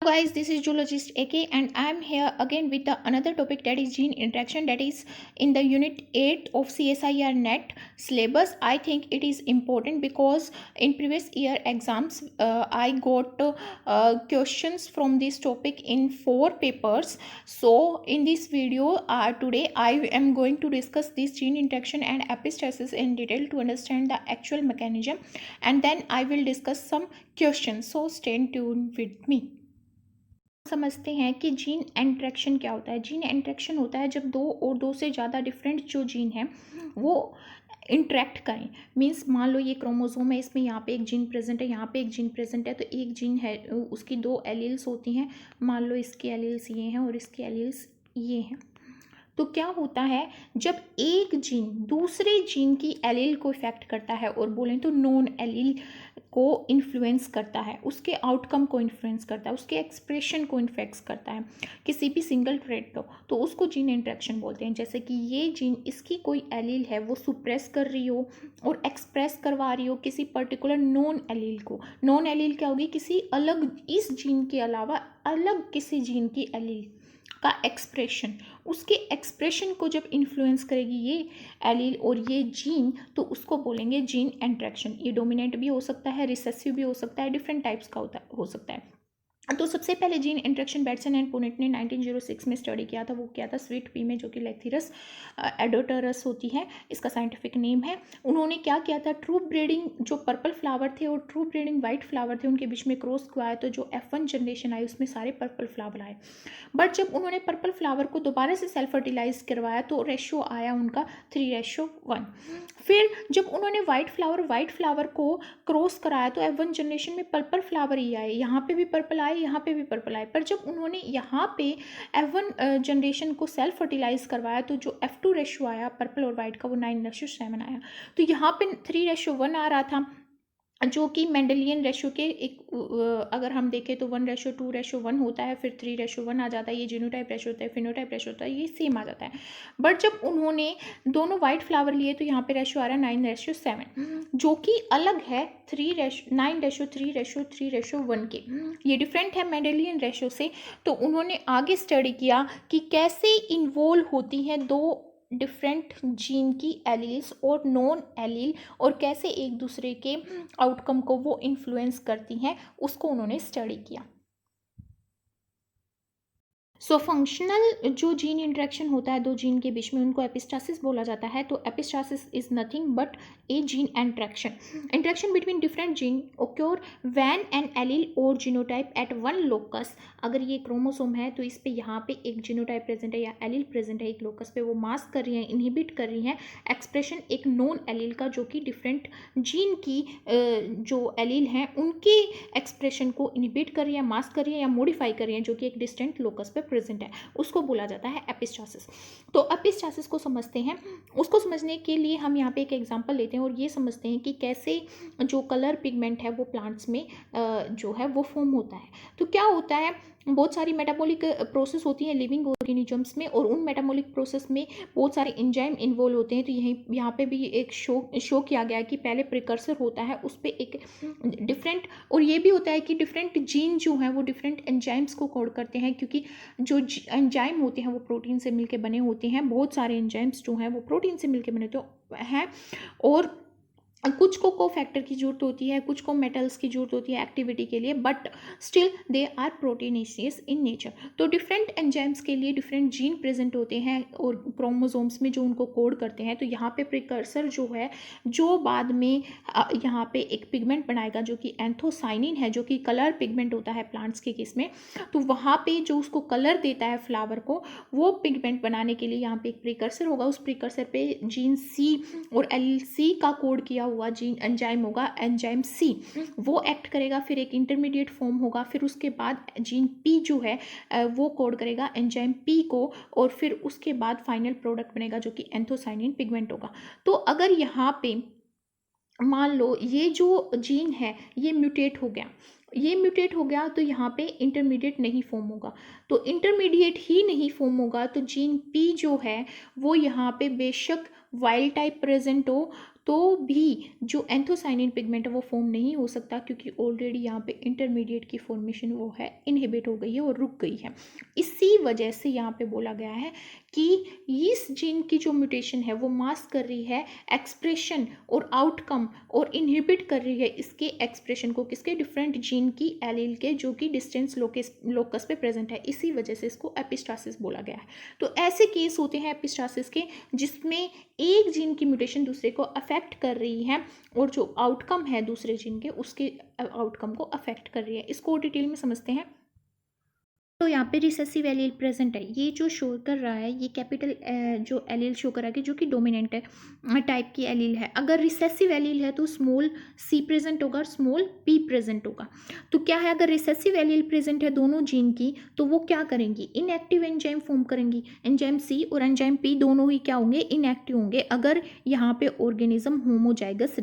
Guys, this is zoologist AK and I am here again with the another topic, that is gene interaction, that is in the unit 8 of CSIR net syllabus. I think it is important because in previous year exams I got questions from this topic in 4 papers. So in this video today I am going to discuss this gene interaction and epistasis in detail to understand the actual mechanism, and then I will discuss some questions. So stay tuned with me. समझते हैं कि gene interaction क्या होता है। Gene interaction होता है जब दो और दो से ज़्यादा डिफरेंट जो जीन हैं वो इंटरेक्ट करें। मीन्स मान लो ये क्रोमोसोम है, इसमें यहाँ पे एक जीन प्रेजेंट है, यहाँ पे एक जीन प्रेजेंट है, तो एक जीन है उसकी 2 एलील्स होती हैं। मान लो इसके एलील्स ये हैं और इसके एलील्स ये हैं। तो क्या होता है जब एक जीन दूसरे जीन की एलील को इफेक्ट करता है, और बोलें तो नॉन एलील को इन्फ्लुएंस करता है, उसके आउटकम को इन्फ्लुएंस करता है, उसके एक्सप्रेशन को इन्फेक्ट करता है किसी भी सिंगल ट्रेट को, तो उसको जीन इंटरेक्शन बोलते हैं। जैसे कि ये जीन इसकी कोई एलील है वो सुप्रेस कर रही हो और एक्सप्रेस करवा रही हो किसी पर्टिकुलर नॉन एलील को। नॉन एलील क्या होगी? किसी अलग इस जीन के अलावा अलग किसी जीन की एलील का एक्सप्रेशन, उसके एक्सप्रेशन को जब इन्फ्लुएंस करेगी ये एलील और ये जीन, तो उसको बोलेंगे जीन इंटरेक्शन। ये डोमिनेंट भी हो सकता है, रिसेसिव भी हो सकता है, डिफरेंट टाइप्स का हो सकता है। तो सबसे पहले gene interaction Bateson and Punnett ने 1906 में स्टडी किया था। वो क्या था? स्वीट पी में, जो कि लेक्थिरस एडोटरस होती है, इसका साइंटिफिक नेम है। उन्होंने क्या किया था? ट्रू ब्रीडिंग जो पर्पल फ्लावर थे और ट्रू ब्रीडिंग वाइट फ्लावर थे, उनके बीच में क्रॉस करवाया, तो जो F1 जनरेशन आई उसमें सारे पर्पल फ्लावर आए। बट जब उन्होंने पर्पल फ्लावर को दोबारा से सेल्फ फर्टिलाइज करवाया तो रेशो आया उनका 3:1। फिर जब उन्होंने व्हाइट फ्लावर को क्रॉस कराया तो F1 जनरेशन में पर्पल फ्लावर ही आए, यहाँ पे भी पर्पल आए, यहाँ पे भी पर्पल आए। पर जब उन्होंने यहाँ पे F1 जनरेशन को सेल्फ फर्टिलाइज करवाया तो जो F2 रेशो आया पर्पल और वाइट का वो 9:7 आया। तो यहाँ पे 3:1 आ रहा था, जो कि मेंडेलियन रेशो के एक अगर हम देखें तो 1:2:1 होता है, फिर 3:1 आ जाता है। ये जीनोटाइप रेशो होता है, फिनोटाइप रेशो होता है, ये सेम आ जाता है। बट जब उन्होंने दोनों वाइट फ्लावर लिए तो यहाँ पे रेशो आ रहा है 9:7, जो कि अलग है 9:3:3:1 के। ये डिफरेंट है मेंडेलियन रेशो से। तो उन्होंने आगे स्टडी किया कि कैसे इन्वॉल्व होती हैं दो डिफरेंट जीन की एलील्स और नॉन एलील, और कैसे एक दूसरे के आउटकम को वो इन्फ्लुएंस करती हैं, उसको उन्होंने स्टडी किया। सो फंक्शनल जो जीन इंटरेक्शन होता है दो जीन के बीच में, उनको एपिस्टासिस बोला जाता है। तो epistasis is nothing but a gene interaction between different gene occur when an allele और जीनोटाइप एट वन लोकस। अगर ये क्रोमोसोम है तो इस पे यहाँ पे एक जीनोटाइप प्रेजेंट है या एलील प्रेजेंट है एक लोकस पे, वो मास्क कर रही है, इनहिबिट कर रही है एक्सप्रेशन एक नॉन एलील का, जो कि डिफरेंट जीन की जो एलील हैं उनके एक्सप्रेशन को इनहिबिट कर रही है, मास्क कर रही है या मॉडिफाई कर रही है, जो कि एक डिस्टेंट लोकस पे प्रेजेंट है। उसको बोला जाता है एपिस्टासिस। तो एपिस्टासिस को समझते हैं। उसको समझने के लिए हम यहाँ पे एक एग्जांपल लेते हैं और ये समझते हैं कि कैसे जो कलर पिगमेंट है वो प्लांट्स में जो है वो फॉर्म होता है। तो क्या होता है, बहुत सारी मेटाबॉलिक प्रोसेस होती है लिविंग ऑर्गेनिजम्स में, और उन मेटाबॉलिक प्रोसेस में बहुत सारे एंजाइम इन्वॉल्व होते हैं। तो यहाँ पे भी एक शो किया गया है कि पहले प्रिकर्सर होता है, उस पर एक डिफरेंट, और ये भी होता है कि डिफरेंट जीन जो हैं वो डिफरेंट एंजाइम्स को कोड करते हैं, क्योंकि जो एंजाइम होते हैं वो प्रोटीन से मिलकर बने होते हैं। बहुत सारे एंजाइम्स जो हैं वो प्रोटीन से मिलकर बने होते हैं, और कुछ को कोफैक्टर की जरूरत होती है, कुछ को मेटल्स की जरूरत होती है एक्टिविटी के लिए, but still they are proteinaceous in nature. तो डिफरेंट एंजाइम्स के लिए डिफरेंट जीन प्रेजेंट होते हैं और क्रोमोसोम्स में जो उनको कोड करते हैं। तो यहाँ पे प्रिकर्सर जो है, जो बाद में यहाँ पे एक पिगमेंट बनाएगा जो कि एंथोसाइनिन है, जो कि कलर पिगमेंट होता है प्लांट्स के केस में। तो वहाँ पे जो उसको कलर देता है फ्लावर को, वो पिगमेंट बनाने के लिए यहाँ पे एक प्रिकर्सर होगा। उस प्रिकर्सर पे जीन सी और LC का कोड किया हुआ जीन एंजाइम होगा, एंजाइम C, वो एक्ट करेगा। फिर एक इंटरमीडिएट फॉर्म होगा, फिर उसके बाद जीन P जो है वो कोड करेगा एंजाइम P को, और फिर उसके बाद फाइनल प्रोडक्ट बनेगा जो कि एंथोसाइनिन पिगमेंट होगा। तो अगर यहाँ पे मान लो ये जो जीन है ये म्यूटेट हो गया, तो यहाँ पे इंटरमीडिएट नहीं फॉर्म होगा। तो इंटरमीडिएट ही नहीं फॉर्म होगा तो जीन P जो है वो यहाँ पे बेशक वाइल्ड टाइप प्रेजेंट हो, तो तो भी जो एंथोसाइनिन पिगमेंट है वो फॉर्म नहीं हो सकता, क्योंकि ऑलरेडी यहाँ पे इंटरमीडिएट की फॉर्मेशन वो है इनहिबिट हो गई है और रुक गई है। इसी वजह से यहाँ पे बोला गया है कि इस जीन की जो म्यूटेशन है वो मास्क कर रही है एक्सप्रेशन और आउटकम, और इनहिबिट कर रही है इसके एक्सप्रेशन को, किसके, डिफरेंट जीन की एलील के, जो कि डिस्टेंस लोकस पे प्रेजेंट है। इसी वजह से इसको एपिस्टासिस बोला गया है। तो ऐसे केस होते हैं एपिस्टासिस के जिसमें एक जीन की म्यूटेशन दूसरे को अफेक्ट कर रही है और जो आउटकम है दूसरे जीन के उसके आउटकम को अफेक्ट कर रही है। इसको डिटेल में समझते हैं। तो यहाँ पे रिसेसिव एलील प्रेजेंट है, ये जो शो कर रहा है ये कैपिटल जो एलील शो कर रहा है, जो कि डोमिनेंट है टाइप की एलील है। अगर रिसेसिव एलील है तो स्मॉल सी प्रेजेंट होगा और स्मॉल पी प्रेजेंट होगा। तो क्या है, अगर रिसेसिव एलील प्रेजेंट है दोनों जीन की तो वो क्या करेंगी, इनएक्टिव एंजाइम फॉर्म करेंगी। एंजाइम सी और एंजाइम पी दोनों ही क्या होंगे, इनएक्टिव होंगे। अगर यहाँ पे ऑर्गेनिज्म होमोजाइगस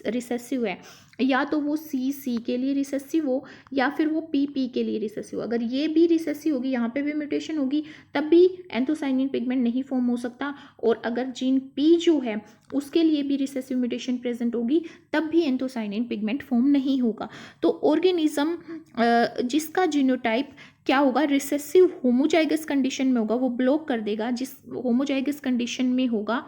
रिसेसिव है, या तो वो सी के लिए रिसेसिव हो या फिर वो पी के लिए रिसेसिव हो। अगर ये भी रिसेसिव होगी, यहाँ पे भी म्यूटेशन होगी, तब भी एंथोसाइनिन पिगमेंट नहीं फॉर्म हो सकता। और अगर जीन पी जो है उसके लिए भी रिसेसिव म्यूटेशन प्रेजेंट होगी, तब भी एंथोसाइनिन पिगमेंट फॉर्म नहीं होगा। तो ऑर्गेनिज्म जिसका जीनोटाइप क्या होगा, रिसेसिव होमोजाइगस कंडीशन में होगा, वो ब्लॉक कर देगा। जिस होमोजाइगस कंडीशन में होगा,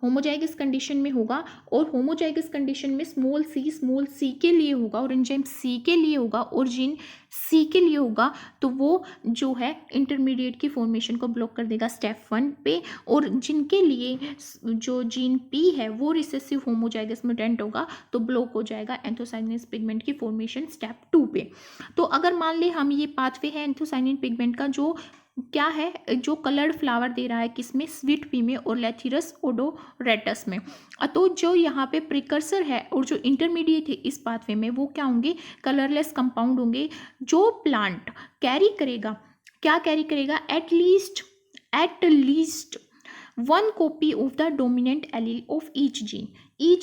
होमोजाइगस कंडीशन में होगा, और होमोजाइगस कंडीशन में स्मॉल सी के लिए होगा और एंजाइम सी के लिए होगा और जीन सी के लिए होगा, तो वो जो है इंटरमीडिएट की फॉर्मेशन को ब्लॉक कर देगा स्टेप 1 पे। और जिनके लिए जो जीन पी है वो रिसेसिव होमोजाइगस म्यूटेंट होगा, तो ब्लॉक हो जाएगा एंथोसाइनिन पिगमेंट की फॉर्मेशन स्टेप 2 पे। तो अगर मान ले हम ये पाथवे है एंथोसाइनिन पिगमेंट का, जो क्या है, जो कलर्ड फ्लावर दे रहा है किसमें, स्वीट पी में और लेथिरस ओडोरेटस में। तो जो यहाँ पे प्रिकर्सर है और जो इंटरमीडिएट है इस पाथवे में, वो क्या होंगे, कलरलेस कंपाउंड होंगे। जो प्लांट कैरी करेगा, क्या कैरी करेगा, at least 1 copy of the dominant allele of each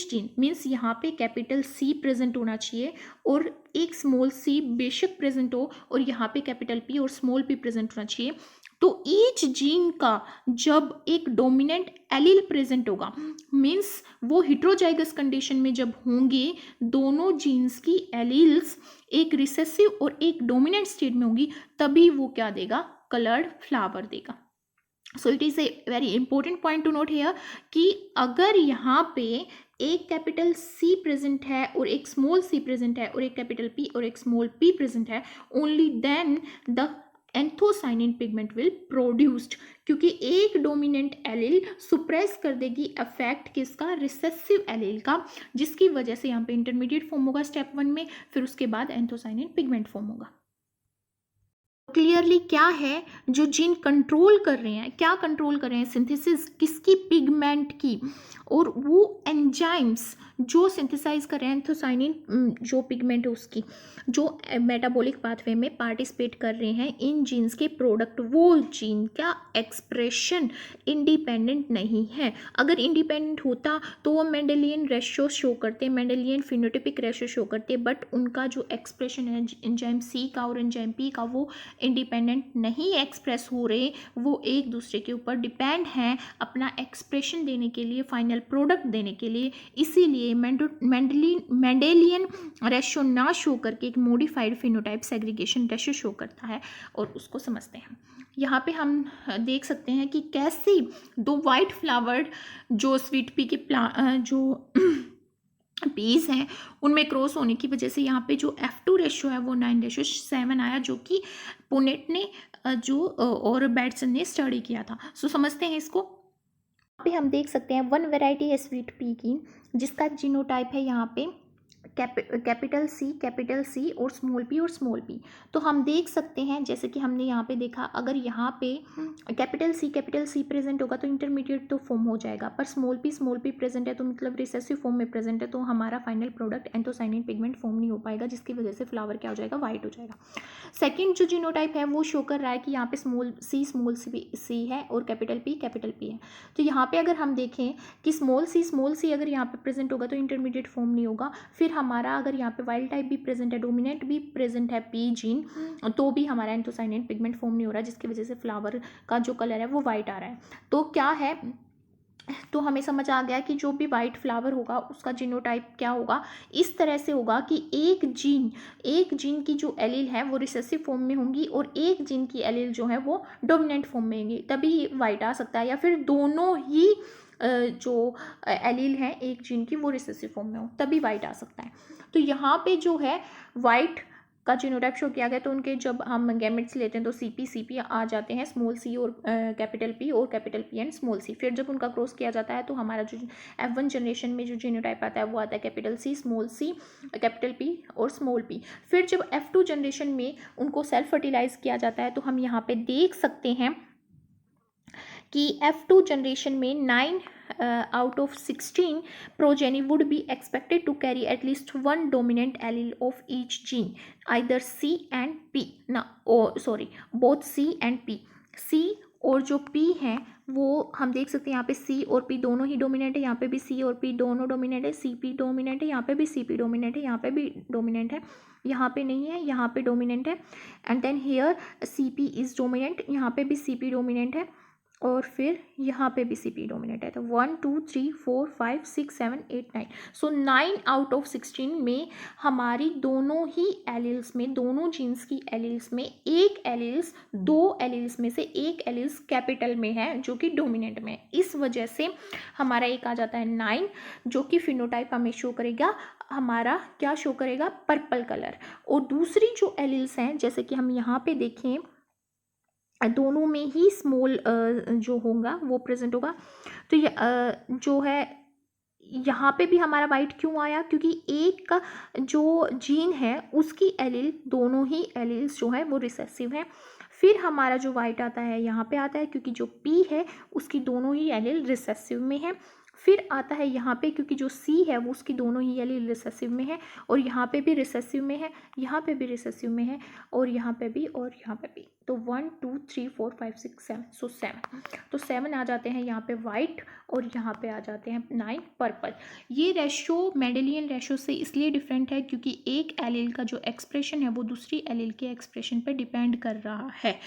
gene means यहाँ पे कैपिटल सी प्रेजेंट होना चाहिए और एक स्मॉल सी बेशक प्रेजेंट हो, और यहाँ पे कैपिटल पी और स्मॉल पी प्रेजेंट होना चाहिए। तो ईच जीन का जब एक डोमिनेंट एलील प्रेजेंट होगा, मीन्स वो हेटेरोजाइगस कंडीशन में जब होंगे, दोनों जीन्स की एलील्स एक रिसेसिव और एक डोमिनेंट स्टेट में होंगी, तभी वो क्या देगा, कलर्ड फ्लावर देगा। So it is a very important point to note here कि अगर यहाँ पे एक कैपिटल सी प्रेजेंट है और एक स्मॉल सी प्रेजेंट है और एक कैपिटल पी और एक स्मॉल पी प्रेजेंट है, only then the anthocyanin pigment will produced, क्योंकि एक डोमिनेंट एलील सुप्रेस कर देगी इफेक्ट किसका, रिसेसिव एलील का, जिसकी वजह से यहाँ पे इंटरमीडिएट फॉर्म होगा स्टेप 1 में, फिर उसके बाद एंथोसाइनिन पिगमेंट फॉर्म होगा। क्लियरली क्या है जो जीन कंट्रोल कर रहे हैं, क्या कंट्रोल कर रहे हैं, सिंथेसिस किसकी, पिगमेंट की, और वो एंजाइम्स जो सिंथेसाइज कर रहे हैं एंथोसाइनिन जो पिगमेंट है उसकी, जो मेटाबॉलिक पाथवे में पार्टिसिपेट कर रहे हैं इन जीन्स के प्रोडक्ट, वो जीन का एक्सप्रेशन इंडिपेंडेंट नहीं है। अगर इंडिपेंडेंट होता तो वो मेंडेलियन रेशियो शो करते, मेंडेलियन फिनोटिपिक रेशियो शो करते, बट उनका जो एक्सप्रेशन है एंजाइम सी का और एंजाइम पी का, वो इंडिपेंडेंट नहीं एक्सप्रेस हो रहे, वो एक दूसरे के ऊपर डिपेंड हैं अपना एक्सप्रेशन देने के लिए, फाइनल प्रोडक्ट देने के लिए। इसीलिए मेंडेलियन रेशियो ना शो करके एक modified phenotype segregation ratio show करता है, और उसको समझते हैं। यहाँ पे हम देख सकते हैं कि कैसे दो वाइट फ्लावर्ड जो स्वीट पी के जो पीस हैं उनमें क्रॉस होने की वजह से यहाँ पे जो F2 रेशियो है वो 9:7 आया, जो कि पुनेट ने जो और बैटसन ने स्टडी किया था। सो समझते हैं इसको। यहाँ पे हम देख सकते हैं 1 वैरायटी है स्वीट पी की, जिसका जीनोटाइप है यहाँ पे कैपिटल सी और स्मॉल पी। तो हम देख सकते हैं जैसे कि हमने यहाँ पे देखा, अगर यहाँ पे कैपिटल सी प्रेजेंट होगा तो इंटरमीडिएट तो फॉर्म हो जाएगा, पर स्मॉल पी प्रेजेंट है तो मतलब रिसेसिव फॉर्म में प्रेजेंट है, तो हमारा final product anthocyanin pigment form नहीं हो पाएगा, जिसकी वजह से फ्लावर क्या हो जाएगा, वाइट हो जाएगा। सेकेंड जो जीनोटाइप है वो शो कर रहा है कि यहाँ पे स्मॉल सी है और कैपिटल पी है। तो यहाँ पे अगर हम देखें कि स्मॉल सी अगर यहाँ पे प्रेजेंट होगा तो इंटरमीडिएट फॉर्म नहीं होगा। फिर हमारा अगर यहाँ पे वाइल्ड टाइप भी प्रेजेंट है, डोमिनेंट भी प्रेजेंट है पी जीन, तो भी हमारा एंथोसाइनिन पिगमेंट फॉर्म नहीं हो रहा, जिसकी वजह से फ्लावर का जो कलर है वो वाइट आ रहा है। तो क्या है, तो हमें समझ आ गया कि जो भी वाइट फ्लावर होगा उसका जीनोटाइप क्या होगा, इस तरह से होगा कि एक जीन की जो एलील है वो रिसेसिव फॉर्म में होंगी और एक जीन की एलील जो है वो डोमिनेंट फॉर्म में होंगी, तभी वाइट आ सकता है। या फिर दोनों ही जो एलील हैं एक जीन की वो रिसेसिव फॉर्म में हो तभी वाइट आ सकता है। तो यहाँ पे जो है वाइट का जीनोटाइप शो किया गया, तो उनके जब हम गैमेट्स लेते हैं तो सीपी आ जाते हैं, स्मॉल सी और कैपिटल पी और capital P and small C. फिर जब उनका क्रॉस किया जाता है तो हमारा जो F1 जनरेशन में जो जीनोटाइप आता है वो आता है capital C, small C, capital P और स्मॉल पी। फिर जब F2 जनरेशन में उनको सेल्फ फर्टिलाइज किया जाता है तो हम यहाँ पे देख सकते हैं कि F2 जनरेशन में 9 out of 16 progeny would be expected to carry at least one dominant allele of each gene, either C and P. ना both C and P. C और जो P हैं वो हम देख सकते हैं यहाँ पे C और P दोनों ही डोमिनेंट है, यहाँ पे भी C और P दोनों डोमिनेंट है, CP डोमिनेंट है, यहाँ पे भी CP डोमिनेंट है, यहाँ पे भी डोमिनेंट है, यहाँ पे नहीं है, यहाँ पे डोमिनेंट है। And then here CP is dominant, यहाँ पे भी CP डोमिनेंट है और फिर यहाँ पे भी CP डोमिनेट है। तो 1 2 3 4 5 6 7 8 9, सो 9 out of 16 में हमारी दोनों ही एलील्स में, दोनों जीन्स की एलील्स में एक एलील्स, दो एलील्स में से एक एलील्स कैपिटल में है जो कि डोमिनेंट में है। इस वजह से हमारा एक आ जाता है 9 जो कि फिनोटाइप हमें शो करेगा, हमारा क्या शो करेगा, पर्पल कलर। और दूसरी जो एलील्स हैं जैसे कि हम यहाँ पे देखें दोनों में ही स्मॉल जो होगा वो प्रेजेंट होगा। तो ये जो है यहाँ पे भी हमारा वाइट क्यों आया, क्योंकि एक का जो जीन है उसकी एलील, दोनों ही एलील्स जो है वो रिसेसिव है। फिर हमारा जो वाइट आता है यहाँ पे आता है क्योंकि जो P है उसकी दोनों ही एलील रिसेसिव में है। फिर आता है यहाँ पे क्योंकि जो C है वो उसकी दोनों ही एलील रिसेसिव में है, और यहाँ पे भी रिसेसिव में है, यहाँ पे भी रिसेसिव में है, और यहाँ पे भी और यहाँ पे भी। तो 1 2 3 4 5 6 7, सो 7, तो 7 आ जाते हैं यहाँ पे वाइट और यहाँ पे आ जाते हैं 9 पर्पल। ये रेशो मेंडेलियन रेशो से इसलिए डिफरेंट है क्योंकि एक एलील का जो एक्सप्रेशन है वो दूसरी एलील के एक्सप्रेशन पर डिपेंड कर रहा है।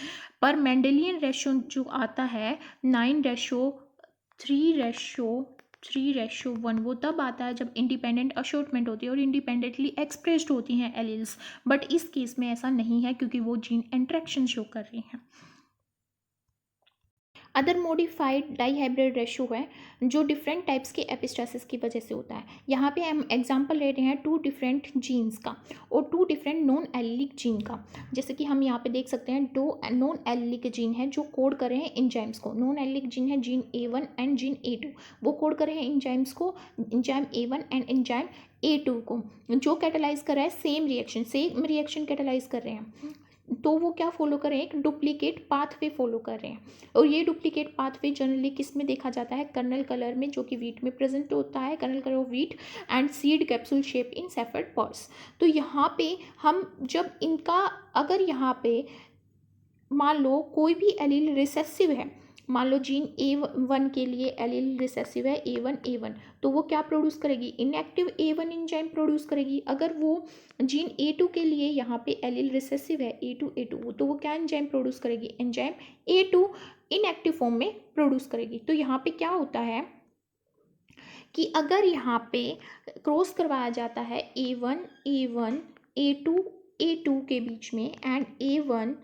पर मेंडेलियन रेशो जो आता है 9:3:1 वो तब आता है जब इंडिपेंडेंट अशॉर्टमेंट होती है और इंडिपेंडेंटली एक्सप्रेस्ड होती हैं एलील्स। बट इस केस में ऐसा नहीं है क्योंकि वो जीन इंटरेक्शन शो कर रही हैं। अदर मॉडिफाइड डाईहाइब्रिड रेशो है जो डिफरेंट टाइप्स के एपिस्टासिस की वजह से होता है। यहाँ पे हम एग्जांपल ले रहे हैं 2 डिफरेंट जीन्स का और 2 डिफरेंट नॉन एलिलिक जीन का। जैसे कि हम यहाँ पे देख सकते हैं 2 नॉन एलिलिक जीन है जो कोड कर रहे हैं एंजाइम्स को। नॉन एलिलिक जीन है gene A1 and gene A2, वो कोड कर रहे हैं एंजाइम्स को, enzyme A1 and enzyme A2 को, जो कैटालाइज कर रहा है सेम रिएक्शन कैटालाइज कर रहे हैं। तो वो क्या फॉलो कर रहे हैं, एक डुप्लीकेट पाथवे फॉलो कर रहे हैं। और ये डुप्लीकेट पाथवे जनरली किस में देखा जाता है, कर्नल कलर में, जो कि वीट में प्रेजेंट होता है, kernel colour of wheat and seed capsule shape in shepherd pods. तो यहाँ पे हम जब इनका अगर यहाँ पे मान लो कोई भी एलील रिसेसिव है, मान लो जीन A1 के लिए एलील रिसेसिव है A1, तो वो क्या प्रोड्यूस करेगी, इनएक्टिव A1 एंजाइम प्रोड्यूस करेगी। अगर वो जीन A2 के लिए यहाँ पे एलील रिसेसिव है A2, तो वो क्या एंजाइम प्रोड्यूस करेगी, एंजाइम A2 इनएक्टिव फॉर्म में प्रोड्यूस करेगी। तो यहाँ पे क्या होता है कि अगर यहाँ पे क्रॉस करवाया जाता है A1 A2 के बीच में एंड A1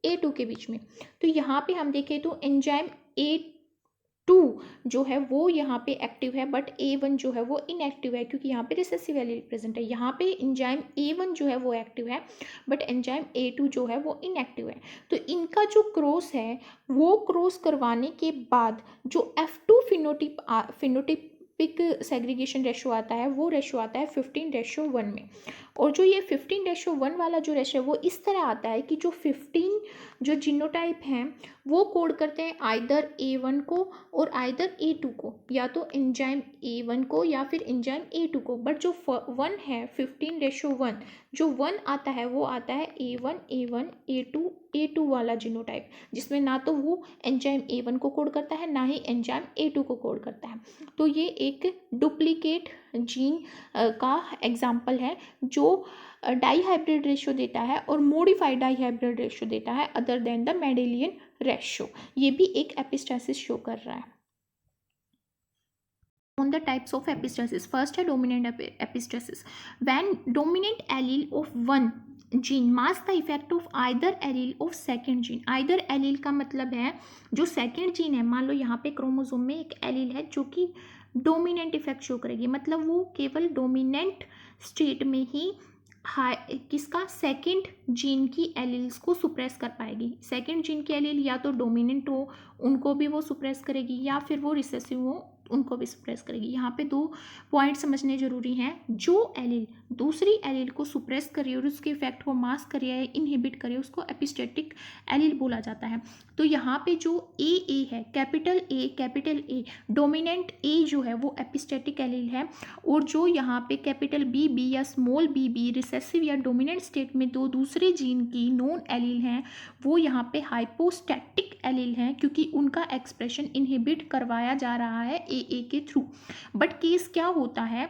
A2 के बीच में, तो यहाँ पे हम देखें तो एंजाइम A2 जो है वो यहाँ पे एक्टिव है, बट A1 जो है वो इनएक्टिव है क्योंकि यहाँ पे रिसेसिव एलील प्रेजेंट है। यहाँ पे एंजाइम A1 जो है वो एक्टिव है बट एंजाइम A2 जो है वो इनएक्टिव है। तो इनका जो क्रॉस है वो क्रॉस करवाने के बाद जो F2 फिनोटिपिक सेग्रीगेशन रेशो आता है वो रेशो आता है 15:1 में। और जो ये 15:1 वाला जो रेशो है वो इस तरह आता है कि जो 15 जो जीनोटाइप हैं वो कोड करते हैं आइदर A1 को और आइदर A2 को, या तो एंजाइम A1 को या फिर एंजाइम A2 को। बट जो 1 है 15:1, जो 1 आता है वो आता है A1 A2 वाला जीनोटाइप, जिसमें ना तो वो एंजाइम A1 को कोड करता है ना ही एंजाइम A2 को कोड करता है। तो ये एक डुप्लीकेट जीन का एग्जाम्पल है जो डाई हाइब्रिड रेशियो देता है और मॉडिफाइड डाई हाइब्रिड रेशियो देता है other than the Mendelian ratio. ये भी एक एपिस्टासिस शो कर रहा है। On the types of epistasis, first है dominant epistasis, when dominant allele of one gene mask the effect of either allele of second gene। either allele का मतलब है जो second gene है, मान लो यहाँ पे क्रोमोसोम में एक allele है जो कि डोमिनेंट इफेक्ट शो करेगी, मतलब वो केवल डोमिनेंट स्टेट में ही किसका सेकेंड जीन की एलील्स को सुप्रेस कर पाएगी। सेकेंड जीन की एलील या तो डोमिनेंट हो उनको भी वो सुप्रेस करेगी या फिर वो रिसेसिव हो उनको भी सुप्रेस करेगी। यहाँ पे 2 पॉइंट समझने जरूरी हैं। जो एलील दूसरी एलील को सुप्रेस कर रही है और उसके इफेक्ट को मास्क कर रही है, इनहिबिट कर रही है, उसको एपिस्टेटिक एलील बोला जाता है। तो यहाँ पे जो ए है, कैपिटल ए डोमिनेंट ए जो है वो एपिस्टेटिक एलील है, और जो यहाँ पे कैपिटल बी या स्मॉल बी रिसेसिव या डोमिनेंट स्टेट में दो दूसरे जीन की नॉन एलील हैं, वो यहाँ पे हाइपोस्टैटिक एलील हैं क्योंकि उनका एक्सप्रेशन इनहिबिट करवाया जा रहा है ए के थ्रू। बट केस क्या होता है,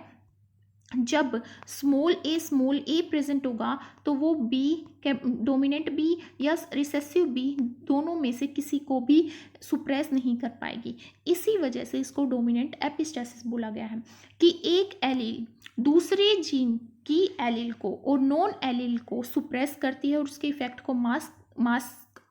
जब स्मॉल ए प्रेजेंट होगा तो वो बी डोमिनेंट बी या रिसेसिव बी दोनों में से किसी को भी सुप्रेस नहीं कर पाएगी। इसी वजह से इसको डोमिनेंट एपिस्टेसिस बोला गया है कि एक एलील दूसरे जीन की एलील को और नॉन एलील को सुप्रेस करती है और उसके इफेक्ट को मास्क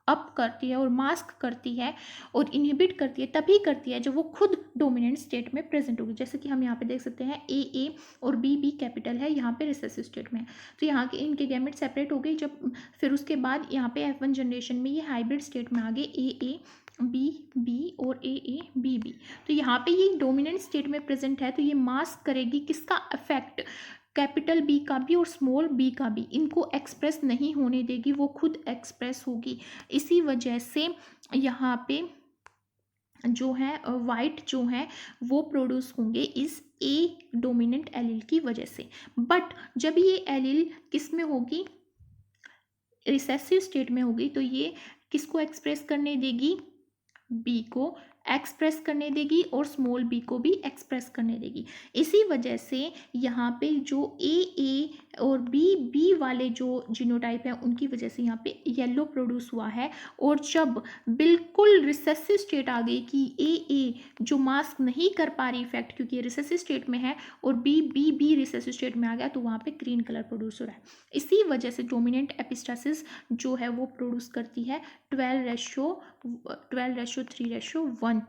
अप करती है और मास्क करती है और इनहिबिट करती है, तभी करती है जब वो खुद डोमिनेंट स्टेट में प्रेजेंट होगी। जैसे कि हम यहाँ पे देख सकते हैं ए और बी कैपिटल है, यहाँ पे रिसेसिव स्टेट में है, तो यहाँ के इनके गैमेट सेपरेट हो गई। जब फिर उसके बाद यहाँ पे F1 जनरेशन में ये हाइब्रिड स्टेट में आ गए ए बी और ए बी। तो यहाँ पे ये डोमिनेंट स्टेट में प्रेजेंट है, तो ये मास्क करेगी किसका इफेक्ट, कैपिटल बी का भी और स्मॉल बी का भी, इनको एक्सप्रेस नहीं होने देगी, वो खुद एक्सप्रेस होगी। इसी वजह से यहाँ पे जो है वाइट जो है वो प्रोड्यूस होंगे इस ए डोमिनेंट एलील की वजह से। बट जब ये एलील किस में होगी, रिसेसिव स्टेट में होगी, तो ये किसको एक्सप्रेस करने देगी, बी को एक्सप्रेस करने देगी और स्मॉल बी को भी एक्सप्रेस करने देगी। इसी वजह से यहाँ पे जो ए और बी वाले जो जीनोटाइप है उनकी वजह से यहाँ पे येलो प्रोड्यूस हुआ है। और जब बिल्कुल रिसेसिव स्टेट आ गई कि ए जो मास्क नहीं कर पा रही इफेक्ट क्योंकि ये रिसेसिव स्टेट में है और बी रिसेसिव स्टेट में आ गया, तो वहाँ पे ग्रीन कलर प्रोड्यूस हो रहा है। इसी वजह से डोमिनेंट एपिस्टासिस जो है वो प्रोड्यूस करती है 12:3:1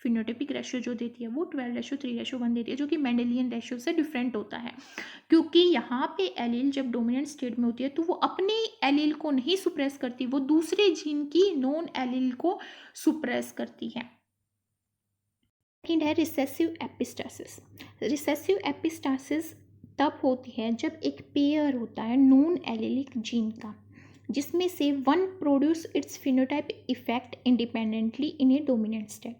फिनोटाइपिक रेशियो जो देती है वो 12:3:1 देती है, जो कि मेंडेलियन रेशियो से डिफरेंट होता है क्योंकि यहाँ पे एलील जब डोमिनेंट स्टेट में होती है तो वो अपने एलील को नहीं सुप्रेस करती, वो दूसरे जीन की नॉन एलील को सुप्रेस करती है। सेकंड है रिसेसिव एपिस्टासिस। रिसेसिव एपिस्टासिस तब होती है जब एक पेयर होता है नॉन एलिलिक जीन का जिसमें से one produce its phenotype effect independently in a dominant state.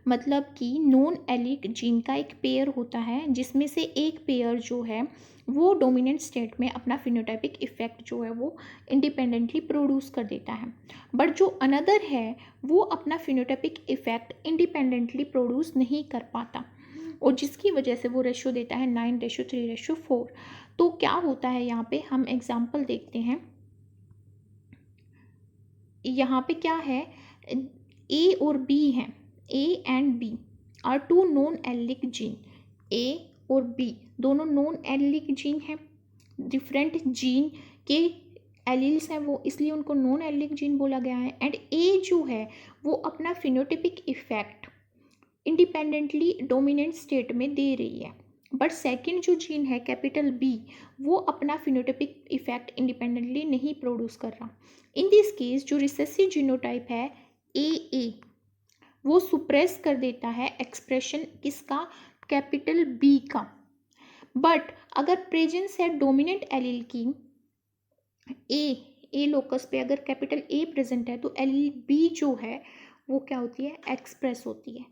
मतलब कि नॉन एलिक जीन का एक पेयर होता है जिसमें से एक पेयर जो है वो डोमिनेंट स्टेट में अपना फिनोटाइपिक इफेक्ट जो है वो इंडिपेंडेंटली प्रोड्यूस कर देता है, बट जो अनदर है वो अपना फिनोटाइपिक इफेक्ट इंडिपेंडेंटली प्रोड्यूस नहीं कर पाता और जिसकी वजह से वो रेशियो देता है 9:3:4। तो क्या होता है यहाँ पे, हम एग्जाम्पल देखते हैं। यहाँ पे क्या है, ए और बी हैं, A and B are two non allelic gene. A और बी दोनों नॉन एलिक जीन हैं, डिफरेंट जीन के एलील्स हैं वो, इसलिए उनको नॉन एलिक जीन बोला गया है। एंड ए जो है वो अपना phenotypic effect independently dominant state में दे रही है, बट सेकंड जो जीन है कैपिटल बी वो अपना फिनोटाइपिक इफेक्ट इंडिपेंडेंटली नहीं प्रोड्यूस कर रहा। इन दिस केस जो रिसेसिव जीनोटाइप है ए वो सुप्रेस कर देता है एक्सप्रेशन किसका, कैपिटल बी का। बट अगर प्रेजेंस है डोमिनेंट एलील की ए लोकस पे अगर कैपिटल ए प्रेजेंट है तो एलील बी जो है वो क्या होती है, एक्सप्रेस होती है।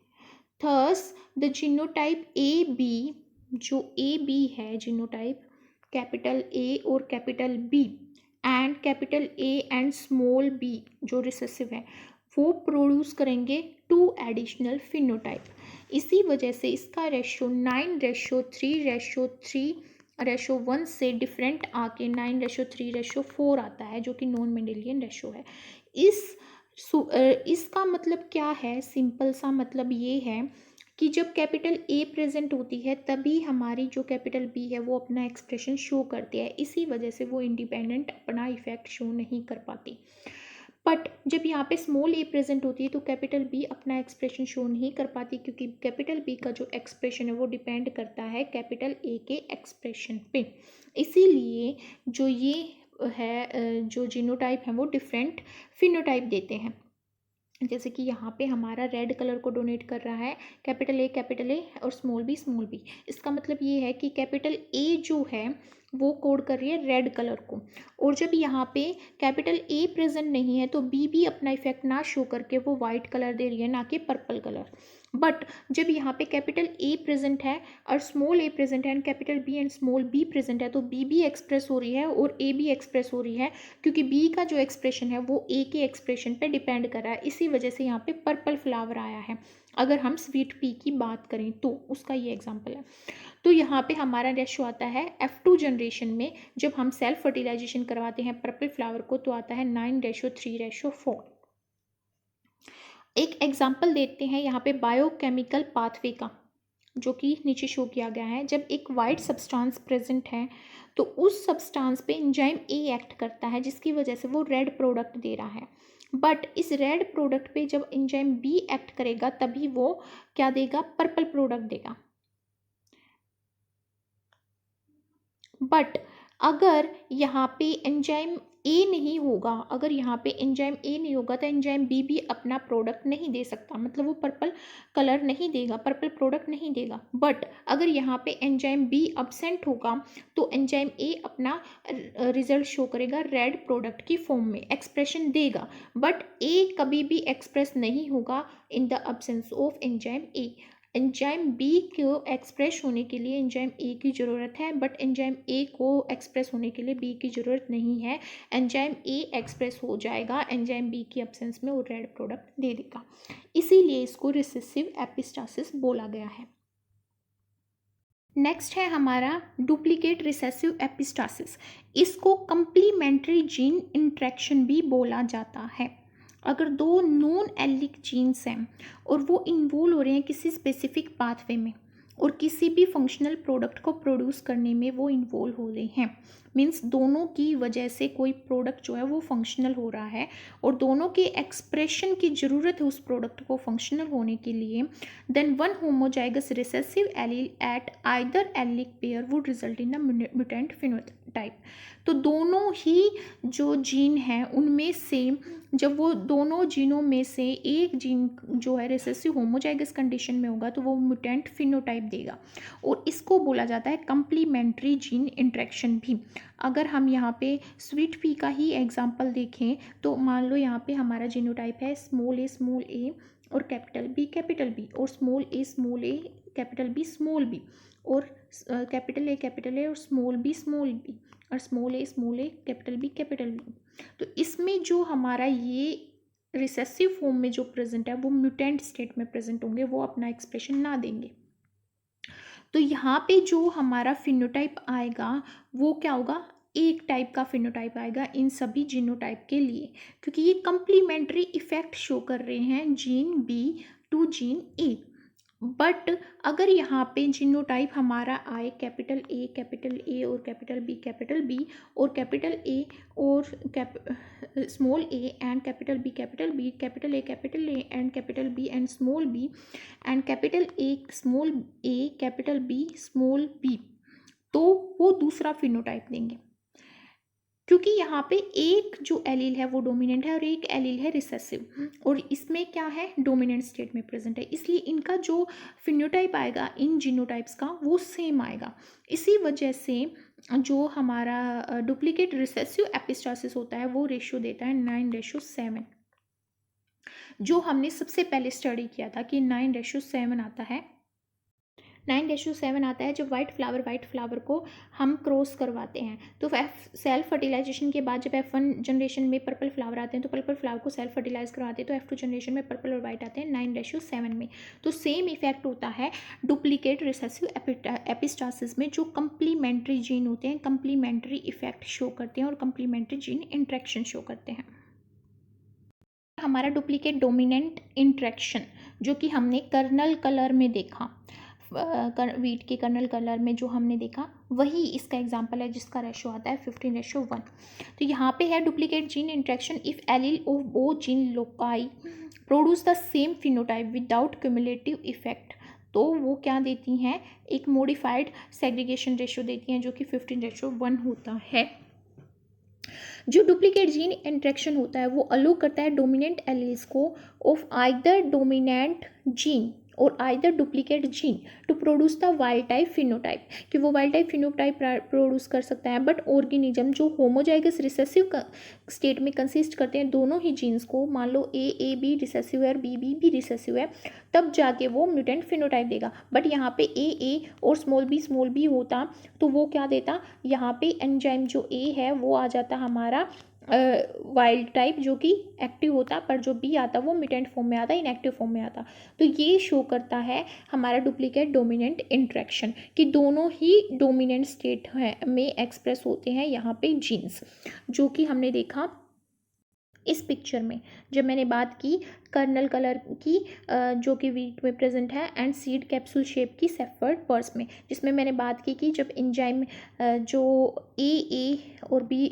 Thus the genotype A B, जो ए बी है जीनोटाइप कैपिटल ए और capital B and capital A and small B जो रिसेसिव है वो प्रोड्यूस करेंगे 2 एडिशनल फिनोटाइप। इसी वजह से इसका रेशियो 9:3:3 रेशो 1 से डिफरेंट आके 9:3:4 आता है, जो कि नॉन मेंडेलियन रेशो है। इस इसका मतलब क्या है, सिंपल सा मतलब ये है कि जब कैपिटल ए प्रेजेंट होती है तभी हमारी जो कैपिटल बी है वो अपना एक्सप्रेशन शो करती है, इसी वजह से वो इंडिपेंडेंट अपना इफेक्ट शो नहीं कर पाती। बट जब यहाँ पे स्मॉल ए प्रेजेंट होती है तो कैपिटल बी अपना एक्सप्रेशन शो नहीं कर पाती, क्योंकि कैपिटल बी का जो एक्सप्रेशन है वो डिपेंड करता है कैपिटल ए के एक्सप्रेशन पे। इसीलिए जो ये है जो जीनोटाइप है वो डिफरेंट फिनोटाइप देते हैं। जैसे कि यहाँ पे हमारा रेड कलर को डोनेट कर रहा है कैपिटल ए और स्मॉल बी। इसका मतलब ये है कि कैपिटल ए जो है वो कोड कर रही है रेड कलर को, और जब यहाँ पे कैपिटल ए प्रेजेंट नहीं है तो बी भी अपना इफेक्ट ना शो करके वो वाइट कलर दे रही है, ना कि पर्पल कलर। बट जब यहाँ पे कैपिटल ए प्रेजेंट है और स्मॉल ए प्रेजेंट है and capital B and small B present है, तो बी भी एक्सप्रेस हो रही है और ए भी एक्सप्रेस हो रही है, क्योंकि बी का जो एक्सप्रेशन है वो ए के एक्सप्रेशन पे डिपेंड कर रहा है। इसी वजह से यहाँ पे पर्पल फ्लावर आया है। अगर हम स्वीट पी की बात करें तो उसका ये एग्जाम्पल है। तो यहाँ पे हमारा रेशो आता है F2 जनरेशन में, जब हम सेल्फ फर्टिलाइजेशन करवाते हैं पर्पल फ्लावर को तो आता है 9:3:4। एक एग्जाम्पल देते हैं यहाँ पे बायोकेमिकल पाथवे का, जो कि नीचे शो किया गया है। जब एक वाइट सब्सटेंस प्रेजेंट है तो उस सब्सटेंस पे एंजाइम ए एक्ट करता है, जिसकी वजह से वो रेड प्रोडक्ट दे रहा है। बट इस रेड प्रोडक्ट पे जब एंजाइम बी एक्ट करेगा तभी वो क्या देगा, पर्पल प्रोडक्ट देगा। बट अगर यहाँ पे एंजाइम ए नहीं होगा, अगर यहाँ पे एंजाइम ए नहीं होगा तो एंजाइम बी भी अपना प्रोडक्ट नहीं दे सकता, मतलब वो पर्पल कलर नहीं देगा, पर्पल प्रोडक्ट नहीं देगा। बट अगर यहाँ पे एंजाइम बी अब्सेंट होगा तो एंजाइम ए अपना रिजल्ट शो करेगा रेड प्रोडक्ट की फॉर्म में, एक्सप्रेशन देगा। बट ए कभी भी एक्सप्रेस नहीं होगा in the absence of enzyme A. Enzyme B को एक्सप्रेस होने के लिए एंजाइम ए की ज़रूरत है, बट एंजाइम ए को एक्सप्रेस होने के लिए बी की ज़रूरत नहीं है। एंजाइम ए एक्सप्रेस हो जाएगा एंजाइम बी की एब्सेंस में, वो रेड प्रोडक्ट दे देगा। इसीलिए इसको रिसेसिव एपिस्टासिस बोला गया है। नेक्स्ट है हमारा डुप्लीकेट रिसेसिव एपिस्टासिस। इसको कंप्लीमेंट्री जीन इंट्रैक्शन भी बोला जाता है। अगर दो नॉन एलिक जीन्स हैं और वो इन्वॉल्व हो रहे हैं किसी स्पेसिफिक पाथवे में और किसी भी फंक्शनल प्रोडक्ट को प्रोड्यूस करने में वो इन्वॉल्व हो रहे हैं, मीन्स दोनों की वजह से कोई प्रोडक्ट जो है वो फंक्शनल हो रहा है और दोनों के एक्सप्रेशन की ज़रूरत है उस प्रोडक्ट को फंक्शनल होने के लिए, then one homozygous recessive allele at either allelic pair would result in a mutant phenotype. तो दोनों ही जो जीन हैं उनमें से जब वो दोनों जीनों में से एक जीन जो है रिसेसिव होमोजाइगस कंडीशन में होगा तो वो म्यूटेंट फिनोटाइप देगा, और इसको बोला जाता है कंप्लीमेंट्री जीन इंट्रैक्शन भी। अगर हम यहाँ पे स्वीट पी का ही एग्जांपल देखें तो मान लो यहाँ पे हमारा जीनोटाइप है स्मॉल ए और कैपिटल बी और स्मॉल ए कैपिटल बी और कैपिटल ए और स्मॉल बी और स्मॉल ए कैपिटल बी। तो इसमें जो हमारा ये रिसेसिव फॉर्म में जो प्रेजेंट है वो म्यूटेंट स्टेट में प्रेजेंट होंगे, वो अपना एक्सप्रेशन ना देंगे। तो यहाँ पे जो हमारा फिनोटाइप आएगा वो क्या होगा, एक टाइप का फिनोटाइप आएगा इन सभी जीनोटाइप के लिए, क्योंकि ये कंप्लीमेंट्री इफेक्ट शो कर रहे हैं gene B to gene A. But अगर यहाँ पे जीनोटाइप हमारा आए कैपिटल ए और कैपिटल बी और कैपिटल ए और small A and capital B capital A and capital B and small B and capital A capital B small B, तो वो दूसरा फिनोटाइप देंगे, क्योंकि यहाँ पे एक जो एलील है वो डोमिनेंट है और एक एलील है रिसेसिव, और इसमें क्या है डोमिनेंट स्टेट में प्रेजेंट है, इसलिए इनका जो फिनोटाइप आएगा इन जीनोटाइप्स का वो सेम आएगा। इसी वजह से जो हमारा डुप्लीकेट रिसेसिव एपिस्टासिस होता है वो रेशियो देता है 9:7, जो हमने सबसे पहले स्टडी किया था कि 9:7 आता है 9:7 आता है जब वाइट फ्लावर को हम क्रॉस करवाते हैं। तो सेल्फ फर्टिलाइजेशन के बाद जब F1 जनरेशन में पर्पल फ्लावर आते हैं तो पर्पल फ्लावर को सेल्फ फर्टिलाइज करवाते हैं, तो F2 जनरेशन में पर्पल और वाइट आते हैं 9:7 में। तो सेम इफेक्ट होता है डुप्लीकेट रिसेसिव एपिस्टासिस में, जो कंप्लीमेंट्री जीन होते हैं कंप्लीमेंट्री इफेक्ट शो करते हैं और कंप्लीमेंट्री जीन इंट्रैक्शन शो करते हैं। हमारा डुप्लीकेट डोमिनेंट इंट्रैक्शन जो कि हमने कर्नल कलर में देखा, वीट के कर्नल कलर में जो हमने देखा वही इसका एग्जांपल है, जिसका रेशो आता है 15:1। तो यहाँ पे है duplicate gene interaction if allele of both gene loci produce the same phenotype without cumulative effect. तो वो क्या देती हैं, एक मॉडिफाइड सेग्रीगेशन रेशो देती हैं जो कि 15:1 होता है। जो डुप्लीकेट जीन इंट्रैक्शन होता है वो अलो करता है डोमिनेंट एलील्स को ऑफ आइदर डोमिनेंट जीन और either duplicate gene to produce the wild type phenotype, कि वो वाइल्ड टाइप फिनोटाइप प्रोड्यूस कर सकता है। बट ऑर्गेनिज्म जो होमोजाइगस रिसेसिव स्टेट में कंसिस्ट करते हैं दोनों ही जीन्स को, मान लो ए बी रिसेसिव है और बी रिसेसिव है, तब जाके वो म्यूटेंट फिनोटाइप देगा। बट यहाँ पे ए और स्मॉल बी होता तो वो क्या देता, यहाँ पे एंजाइम जो ए है वो आ जाता हमारा वाइल्ड टाइप जो कि एक्टिव होता, पर जो बी आता वो म्यूटेंट फॉर्म में आता, इनएक्टिव फॉर्म में आता। तो ये शो करता है हमारा डुप्लीकेट डोमिनेंट इंट्रैक्शन कि दोनों ही डोमिनेंट स्टेट में एक्सप्रेस होते हैं यहाँ पे जीन्स, जो कि हमने देखा इस पिक्चर में जब मैंने बात की कर्नल कलर की जो कि वीट में प्रेजेंट है एंड सीड कैप्सूल शेप की सेफर्ड पर्स में, जिसमें मैंने बात की कि जब एंजाइम जो ए और बी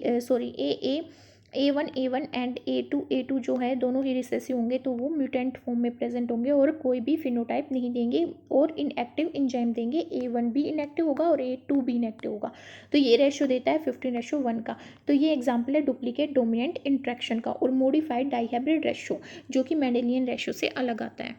A1 एंड A2 जो है दोनों ही रिसेसिव होंगे तो वो म्यूटेंट फॉर्म में प्रेजेंट होंगे और कोई भी फिनोटाइप नहीं देंगे और इनएक्टिव एंजाइम देंगे। A1 भी इनएक्टिव होगा और A2 भी इनएक्टिव होगा। तो ये रेशो देता है 15:1 का। तो ये एग्जाम्पल है डुप्लीकेट डोमिनेंट इंट्रैक्शन का। और मॉडिफाइड डाइहाइब्रिड रेशो जो कि मेंडेलियन रेशो से अलग आता है।